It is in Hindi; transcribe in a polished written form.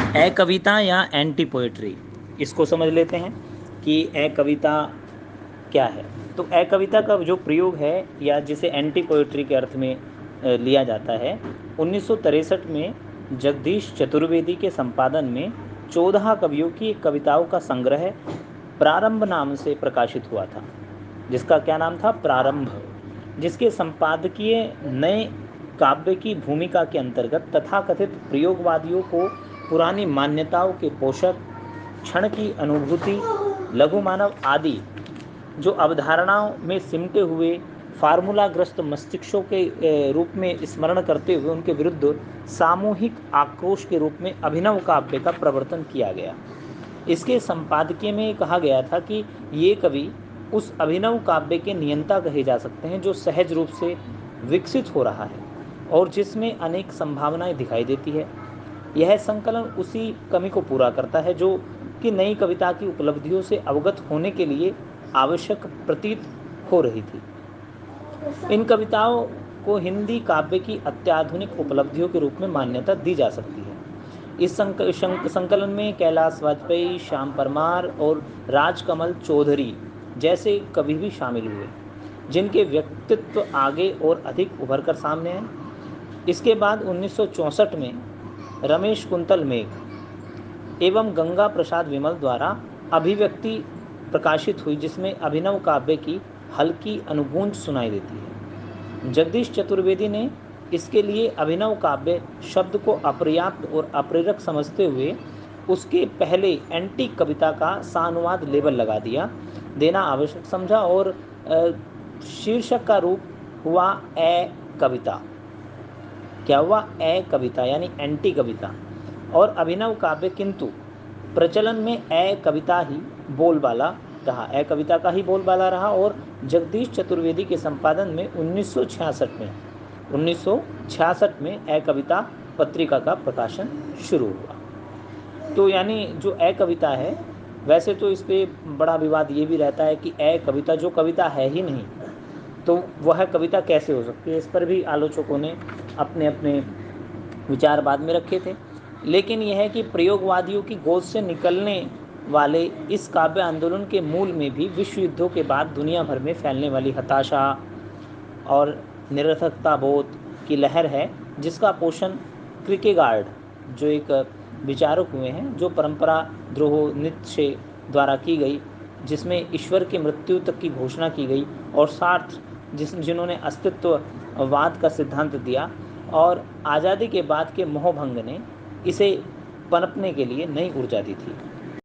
ए कविता या एंटी पोएट्री, इसको समझ लेते हैं कि ए कविता क्या है। तो ए कविता का जो प्रयोग है या जिसे एंटी पोएट्री के अर्थ में लिया जाता है, 1963 में जगदीश चतुर्वेदी के संपादन में 14 कवियों की एक कविताओं का संग्रह प्रारंभ नाम से प्रकाशित हुआ था, जिसका क्या नाम था, प्रारंभ, जिसके संपादकीय नए काव्य की भूमिका के अंतर्गत तथाकथित प्रयोगवादियों को पुरानी मान्यताओं के पोषक, क्षण की अनुभूति, लघु मानव आदि जो अवधारणाओं में सिमटे हुए फार्मूलाग्रस्त मस्तिष्कों के रूप में स्मरण करते हुए उनके विरुद्ध सामूहिक आक्रोश के रूप में अभिनव काव्य का प्रवर्तन किया गया। इसके संपादकीय में कहा गया था कि ये कवि उस अभिनव काव्य के नियंता कहे जा सकते हैं जो सहज रूप से विकसित हो रहा है और जिसमें अनेक संभावनाएं दिखाई देती है। यह संकलन उसी कमी को पूरा करता है जो कि नई कविता की उपलब्धियों से अवगत होने के लिए आवश्यक प्रतीत हो रही थी। इन कविताओं को हिंदी काव्य की अत्याधुनिक उपलब्धियों के रूप में मान्यता दी जा सकती है। इस संकलन में कैलाश वाजपेयी, श्याम परमार और राजकमल चौधरी जैसे कवि भी शामिल हुए, जिनके व्यक्तित्व आगे और अधिक उभर कर सामने हैं। इसके बाद 1964 में रमेश कुंतल मेघ एवं गंगा प्रसाद विमल द्वारा अभिव्यक्ति प्रकाशित हुई, जिसमें अभिनव काव्य की हल्की अनुगूंज सुनाई देती है। जगदीश चतुर्वेदी ने इसके लिए अभिनव काव्य शब्द को अपर्याप्त और अप्रेरक समझते हुए उसके पहले एंटी कविता का सानुवाद लेबल लगा देना आवश्यक समझा और शीर्षक का रूप हुआ ए कविता। क्या हुआ, ए कविता यानी एंटी कविता और अभिनव काव्य, किंतु प्रचलन में ए कविता ही बोलबाला रहा, ए कविता का ही बोलबाला रहा और जगदीश चतुर्वेदी के संपादन में 1966 में ए कविता पत्रिका का प्रकाशन शुरू हुआ। तो यानी जो ए कविता है, वैसे तो इस पे बड़ा विवाद ये भी रहता है कि ए कविता जो कविता है ही नहीं तो वह कविता कैसे हो सकती है। इस पर भी आलोचकों ने अपने अपने विचार बाद में रखे थे। लेकिन यह है कि प्रयोगवादियों की गोद से निकलने वाले इस काव्य आंदोलन के मूल में भी विश्व युद्धों के बाद दुनिया भर में फैलने वाली हताशा और निरर्थकता बोध की लहर है, जिसका पोषण क्रिकेगार्ड जो एक विचारक हुए हैं, जो परंपरा द्रोह नीत्शे द्वारा की गई, जिसमें ईश्वर की मृत्यु तक की घोषणा की गई, और सार्थ जिन्होंने अस्तित्ववाद का सिद्धांत दिया, और आज़ादी के बाद के मोहभंग ने इसे पनपने के लिए नई ऊर्जा दी थी।